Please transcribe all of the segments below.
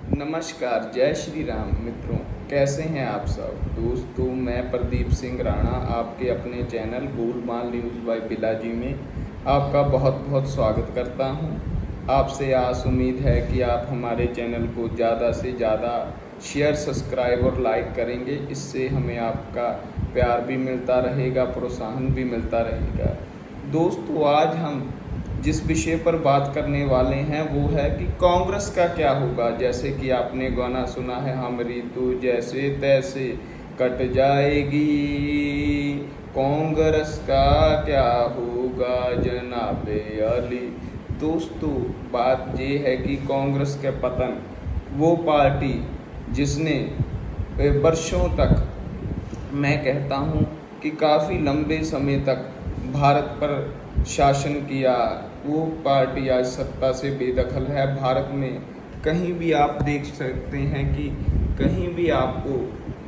नमस्कार, जय श्री राम मित्रों। कैसे हैं आप सब दोस्तों। मैं प्रदीप सिंह राणा आपके अपने channel Golmaal news bye Pilaji में आपका बहुत बहुत स्वागत करता हूं। आपसे आस उम्मीद है कि आप हमारे चैनल को ज़्यादा से ज़्यादा शेयर, सब्सक्राइब और लाइक करेंगे। इससे हमें आपका प्यार भी मिलता रहेगा, प्रोत्साहन भी मिलता रहेगा। दोस्तों, आज हम जिस विषय पर बात करने वाले हैं वो है कि कांग्रेस का क्या होगा। जैसे कि आपने गाना सुना है, हमारी तो जैसे तैसे कट जाएगी, कांग्रेस का क्या होगा जनाबे अली। दोस्तों, बात ये है कि कांग्रेस के पतन, वो पार्टी जिसने वर्षों तक, मैं कहता हूँ कि काफ़ी लंबे समय तक भारत पर शासन किया, वो पार्टी आज सत्ता से बेदखल है। भारत में कहीं भी आप देख सकते हैं कि कहीं भी आपको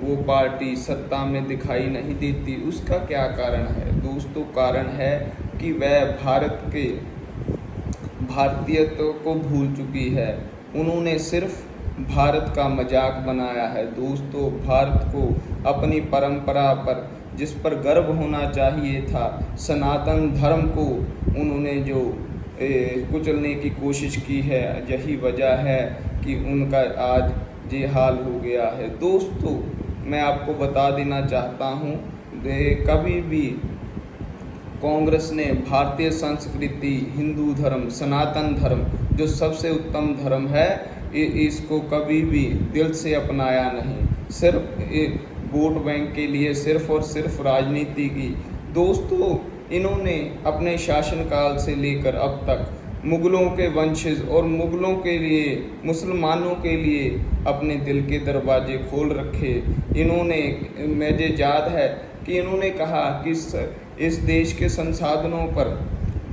वो पार्टी सत्ता में दिखाई नहीं देती। उसका क्या कारण है दोस्तों? कारण है कि वह भारत के भारतीयत्व को भूल चुकी है। उन्होंने सिर्फ भारत का मजाक बनाया है। दोस्तों, भारत को अपनी परंपरा पर, जिस पर गर्व होना चाहिए था, सनातन धर्म को उन्होंने जो कुचलने की कोशिश की है, यही वजह है कि उनका आज ये हाल हो गया है। दोस्तों, मैं आपको बता देना चाहता हूँ, कभी भी कांग्रेस ने भारतीय संस्कृति, हिंदू धर्म, सनातन धर्म जो सबसे उत्तम धर्म है, इसको कभी भी दिल से अपनाया नहीं। सिर्फ वोट बैंक के लिए, सिर्फ और सिर्फ राजनीति की। दोस्तों, इन्होंने अपने शासनकाल से लेकर अब तक मुग़लों के वंशज और मुग़लों के लिए, मुसलमानों के लिए अपने दिल के दरवाजे खोल रखे। इन्होंने, मुझे याद है कि इन्होंने कहा कि इस देश के संसाधनों पर,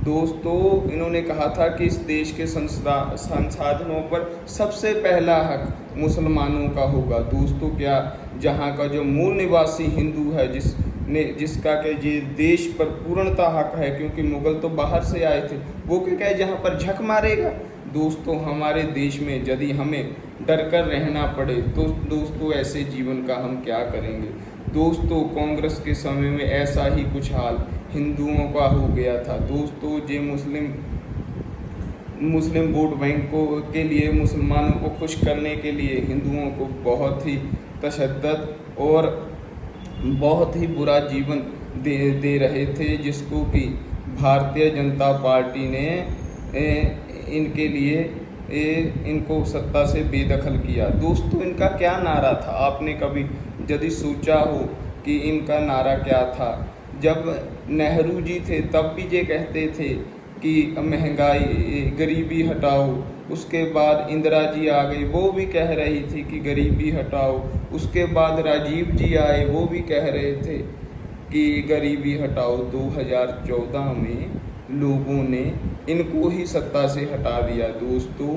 दोस्तों, इन्होंने कहा था कि इस देश के संसाधनों पर सबसे पहला हक मुसलमानों का होगा। दोस्तों, क्या जहाँ का जो मूल निवासी हिंदू है, जिसका के ये देश पर पूर्णतः हक है, क्योंकि मुग़ल तो बाहर से आए थे, वो क्या है जहाँ पर झक मारेगा। दोस्तों, हमारे देश में यदि हमें डर कर रहना पड़े तो दोस्तों ऐसे जीवन का हम क्या करेंगे। दोस्तों, कांग्रेस के समय में ऐसा ही कुछ हाल हिंदुओं का हो गया था। दोस्तों, ये मुस्लिम वोट बैंक के लिए, मुसलमानों को खुश करने के लिए हिंदुओं को बहुत ही तशद्दुद और बहुत ही बुरा जीवन दे रहे थे, जिसको कि भारतीय जनता पार्टी ने इनके लिए इनको सत्ता से बेदखल किया। दोस्तों, इनका क्या नारा था? आपने कभी यदि सोचा हो कि इनका नारा क्या था? जब नेहरू जी थे तब भी ये कहते थे कि महंगाई, गरीबी हटाओ। उसके बाद इंदिरा जी आ गई, वो भी कह रही थी कि गरीबी हटाओ। उसके बाद राजीव जी आए, वो भी कह रहे थे कि गरीबी हटाओ। 2014 में लोगों ने इनको ही सत्ता से हटा दिया। दोस्तों,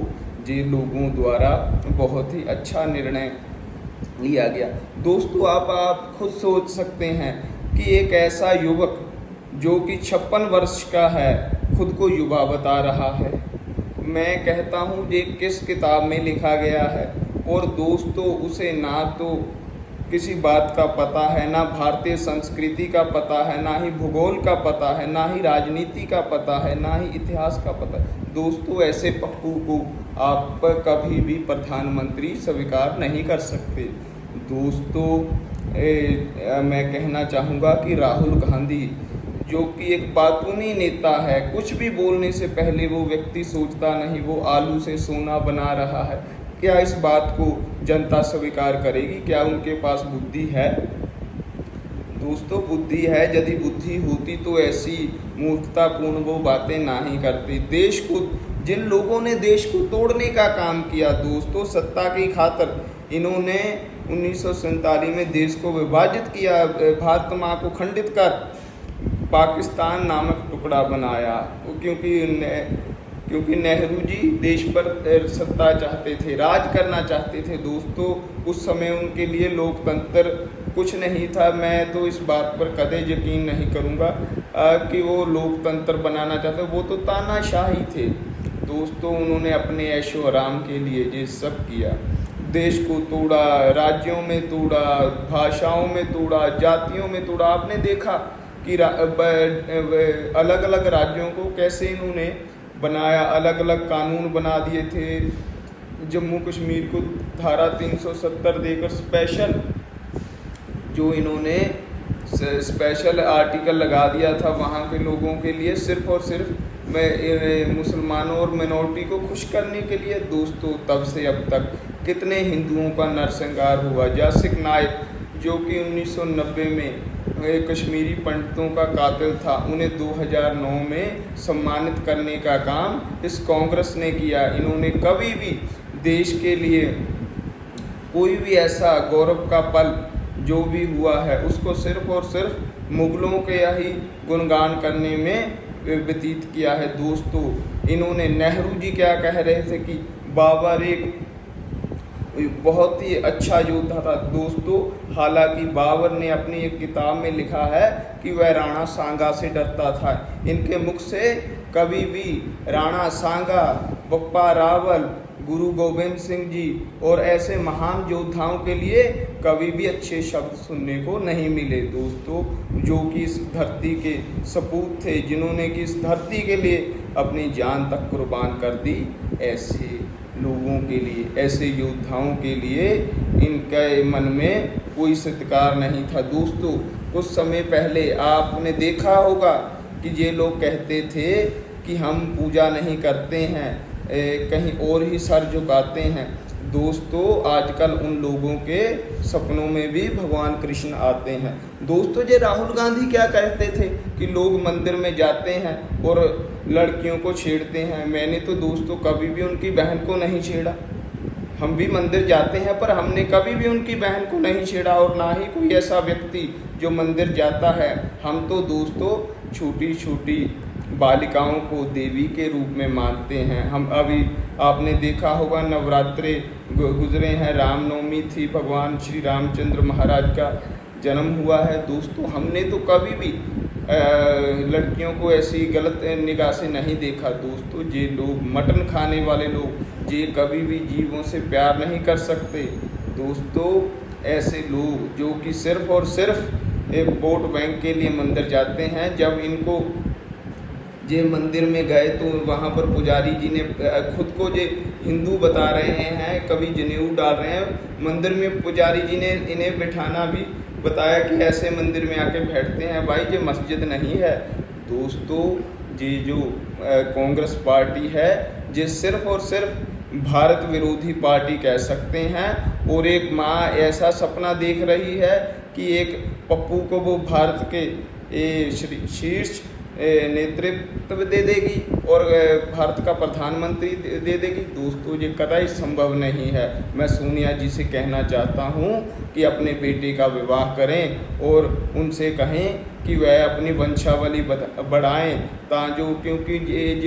ये लोगों द्वारा बहुत ही अच्छा निर्णय लिया गया। दोस्तों, आप खुद सोच सकते हैं कि एक ऐसा युवक जो कि 56 वर्ष का है, खुद को युवा बता रहा है। मैं कहता हूँ ये किस किताब में लिखा गया है। और दोस्तों, उसे ना तो किसी बात का पता है, ना भारतीय संस्कृति का पता है, ना ही भूगोल का पता है, ना ही राजनीति का पता है, ना ही इतिहास का पता है। दोस्तों, ऐसे पप्पू को आप कभी भी प्रधानमंत्री स्वीकार नहीं कर सकते। दोस्तों, मैं कहना चाहूँगा कि राहुल गांधी, जो कि एक बातूनी नेता है, कुछ भी बोलने से पहले वो व्यक्ति सोचता नहीं, वो आलू से सोना बना रहा है। क्या इस बात को जनता स्वीकार करेगी? क्या उनके पास बुद्धि है? दोस्तों, बुद्धि है। यदि बुद्धि होती तो ऐसी मूर्खतापूर्ण वो बातें ना ही करती। देश को, जिन लोगों ने देश को तोड़ने का काम किया दोस्तों, सत्ता की खातिर, इन्होंने 1947 में देश को विभाजित किया, भारत माँ को खंडित कर पाकिस्तान नामक टुकड़ा बनाया। क्योंकि नेहरू जी देश पर सत्ता चाहते थे, राज करना चाहते थे। दोस्तों, उस समय उनके लिए लोकतंत्र कुछ नहीं था। मैं तो इस बात पर कदे यकीन नहीं करूँगा कि वो लोकतंत्र बनाना चाहते, वो तो तानाशाही थे। दोस्तों उन्होंने अपने ऐशो आराम के लिए ये सब किया, देश को तोड़ा, राज्यों में तोड़ा, भाषाओं में तोड़ा, जातियों में तोड़ा। आपने देखा कि अलग अलग राज्यों को कैसे इन्होंने बनाया, अलग अलग कानून बना दिए थे। जम्मू कश्मीर को धारा 370 देकर जो इन्होंने स्पेशल आर्टिकल लगा दिया था वहाँ के लोगों के लिए, सिर्फ और सिर्फ मुसलमानों और मिनॉरिटी को खुश करने के लिए। दोस्तों तब से अब तक कितने हिंदुओं का नरसंहार हुआ। जासिक नायक जो कि 1990 में कश्मीरी पंडितों का कातिल था, उन्हें 2009 में सम्मानित करने का काम इस कांग्रेस ने किया। इन्होंने कभी भी देश के लिए कोई भी ऐसा गौरव का पल जो भी हुआ है उसको सिर्फ और सिर्फ मुगलों के ही गुणगान करने में व्यतीत किया है। दोस्तों इन्होंने, नेहरू जी क्या कह रहे थे कि बाबर एक बहुत ही अच्छा योद्धा था। दोस्तों हालांकि बाबर ने अपनी एक किताब में लिखा है कि वह राणा सांगा से डरता था। इनके मुख से कभी भी राणा सांगा, बप्पा रावल, गुरु गोविंद सिंह जी और ऐसे महान योद्धाओं के लिए कभी भी अच्छे शब्द सुनने को नहीं मिले। दोस्तों जो कि इस धरती के सपूत थे, जिन्होंने कि इस धरती के लिए अपनी जान तक कुर्बान कर दी, ऐसे लोगों के लिए, ऐसे योद्धाओं के लिए इनके मन में कोई सत्कार नहीं था। दोस्तों कुछ समय पहले आपने देखा होगा कि ये लोग कहते थे कि हम पूजा नहीं करते हैं, कहीं और ही सर झुकाते हैं। दोस्तों आजकल उन लोगों के सपनों में भी भगवान कृष्ण आते हैं। दोस्तों ये राहुल गांधी क्या कहते थे कि लोग मंदिर में जाते हैं और लड़कियों को छेड़ते हैं। मैंने तो दोस्तों कभी भी उनकी बहन को नहीं छेड़ा। हम भी मंदिर जाते हैं पर हमने कभी भी उनकी बहन को नहीं छेड़ा, और ना ही कोई ऐसा व्यक्ति जो मंदिर जाता है। हम तो दोस्तों छोटी छोटी बालिकाओं को देवी के रूप में मानते हैं। हम अभी आपने देखा होगा नवरात्रे गुजरे हैं, रामनवमी थी, भगवान श्री रामचंद्र महाराज का जन्म हुआ है। दोस्तों हमने तो कभी भी लड़कियों को ऐसी गलत निगाह से नहीं देखा। दोस्तों ये लोग मटन खाने वाले लोग, ये कभी भी जीवों से प्यार नहीं कर सकते। दोस्तों ऐसे लोग जो कि सिर्फ और सिर्फ एक वोट बैंक के लिए मंदिर जाते हैं, जब इनको जे मंदिर में गए तो वहाँ पर पुजारी जी ने खुद को जे हिंदू बता रहे हैं, कभी जनेऊ डाल रहे हैं। मंदिर में पुजारी जी ने इन्हें बिठाना भी बताया कि ऐसे मंदिर में आके बैठते हैं। भाई ये मस्जिद नहीं है। दोस्तों ये जो कांग्रेस पार्टी है, ये सिर्फ और सिर्फ भारत विरोधी पार्टी कह सकते हैं। और एक माँ ऐसा सपना देख रही है कि एक पप्पू को वो भारत के शीर्ष नेतृत्व दे देगी और भारत का प्रधानमंत्री दे देगी। दोस्तों ये कतई संभव नहीं है। मैं सोनिया जी से कहना चाहता हूँ कि अपने बेटे का विवाह करें और उनसे कहें कि वह अपनी वंशावली बढ़ाएं, ताजो क्योंकि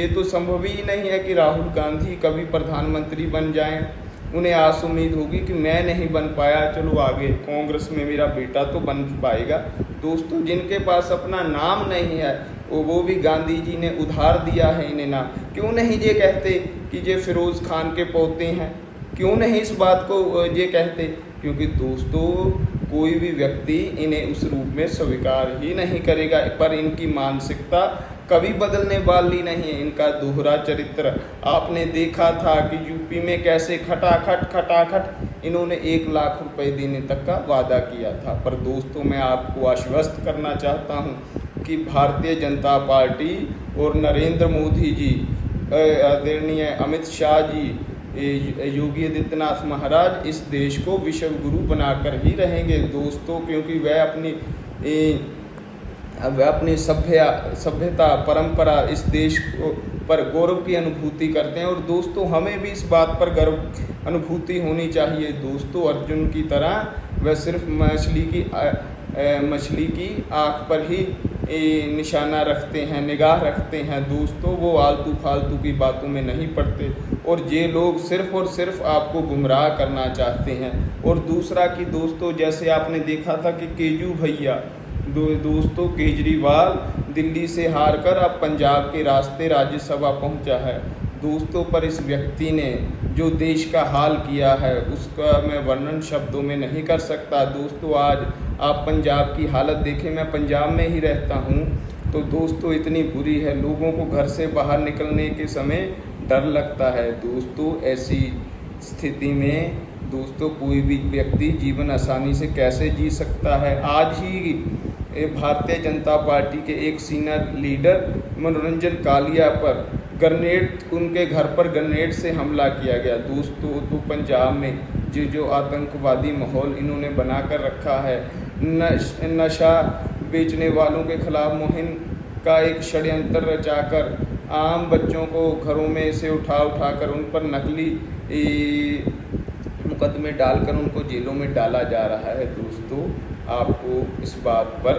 ये तो संभव ही नहीं है कि राहुल गांधी कभी प्रधानमंत्री बन जाएं। उन्हें आस उम्मीद होगी कि मैं नहीं बन पाया, चलो आगे कांग्रेस में मेरा बेटा तो बन पाएगा। दोस्तों जिनके पास अपना नाम नहीं है वो भी गांधी जी ने उधार दिया है इन्हें नाम। क्यों नहीं ये कहते कि ये फिरोज़ खान के पोते हैं? क्यों नहीं इस बात को ये कहते? क्योंकि दोस्तों कोई भी व्यक्ति इन्हें उस रूप में स्वीकार ही नहीं करेगा। पर इनकी मानसिकता कभी बदलने वाली नहीं है। इनका दोहरा चरित्र आपने देखा था कि यूपी में कैसे खटाखट इन्होंने 1 लाख रुपए देने तक का वादा किया था। पर दोस्तों मैं आपको आश्वस्त करना चाहता हूं कि भारतीय जनता पार्टी और नरेंद्र मोदी जी, आदरणीय अमित शाह जी, योगी आदित्यनाथ महाराज इस देश को विश्व गुरु बनाकर ही रहेंगे। दोस्तों क्योंकि वह अपनी सभ्यता परंपरा इस देश को पर गौरव की अनुभूति करते हैं। और दोस्तों हमें भी इस बात पर गर्व अनुभूति होनी चाहिए। दोस्तों अर्जुन की तरह वह सिर्फ मछली की आँख पर ही निशाना रखते हैं, निगाह रखते हैं। दोस्तों वो आलतू फालतू की बातों में नहीं पड़ते और ये लोग सिर्फ और सिर्फ आपको गुमराह करना चाहते हैं। और दूसरा कि दोस्तों जैसे आपने देखा था कि केजू भैया दोस्तों केजरीवाल दिल्ली से हार कर अब पंजाब के रास्ते राज्यसभा पहुंचा है। दोस्तों, पर इस व्यक्ति ने जो देश का हाल किया है उसका मैं वर्णन शब्दों में नहीं कर सकता। दोस्तों, आज आप पंजाब की हालत देखें, मैं पंजाब में ही रहता हूँ, तो दोस्तों इतनी बुरी है, लोगों को घर से बाहर निकलने के समय डर लगता है। दोस्तों, ऐसी स्थिति में दोस्तों कोई भी व्यक्ति जीवन आसानी से कैसे जी सकता है। आज ही भारतीय जनता पार्टी के एक सीनियर लीडर मनोरंजन कालिया पर ग्रेनेड, उनके घर पर ग्रेनेड से हमला किया गया। दोस्तों, तो पंजाब में जो आतंकवादी माहौल इन्होंने बना कर रखा है, नशा बेचने वालों के खिलाफ मुहिम का एक षड्यंत्र रचाकर आम बच्चों को घरों में से उठा कर उन पर नकली मुकदमे डालकर उनको जेलों में डाला जा रहा है। दोस्तों, आपको इस बात पर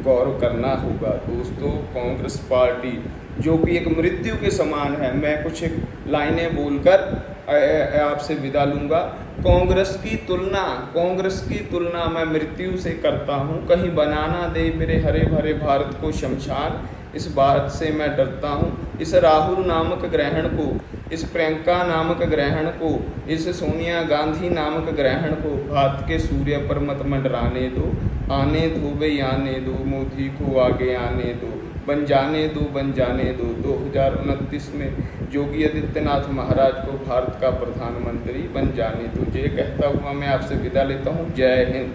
गौर करना होगा। दोस्तों, कांग्रेस पार्टी जो कि एक मृत्यु के समान है, मैं कुछ एक लाइनें बोलकर आपसे विदा लूँगा। कांग्रेस की तुलना मैं मृत्यु से करता हूँ। कहीं बनाना दे मेरे हरे भरे भारत को शमशान, इस बात से मैं डरता हूँ। इस राहुल नामक ग्रहण को, इस प्रियंका नामक ग्रहण को, इस सोनिया गांधी नामक ग्रहण को भारत के सूर्य पर मत मंडराने दो। आने दो बे आने दो, मोदी को आगे आने दो, बन जाने दो 2029 में योगी आदित्यनाथ महाराज को भारत का प्रधानमंत्री बन जाने दो। ये कहता हुआ मैं आपसे विदा लेता हूँ। जय हिंद।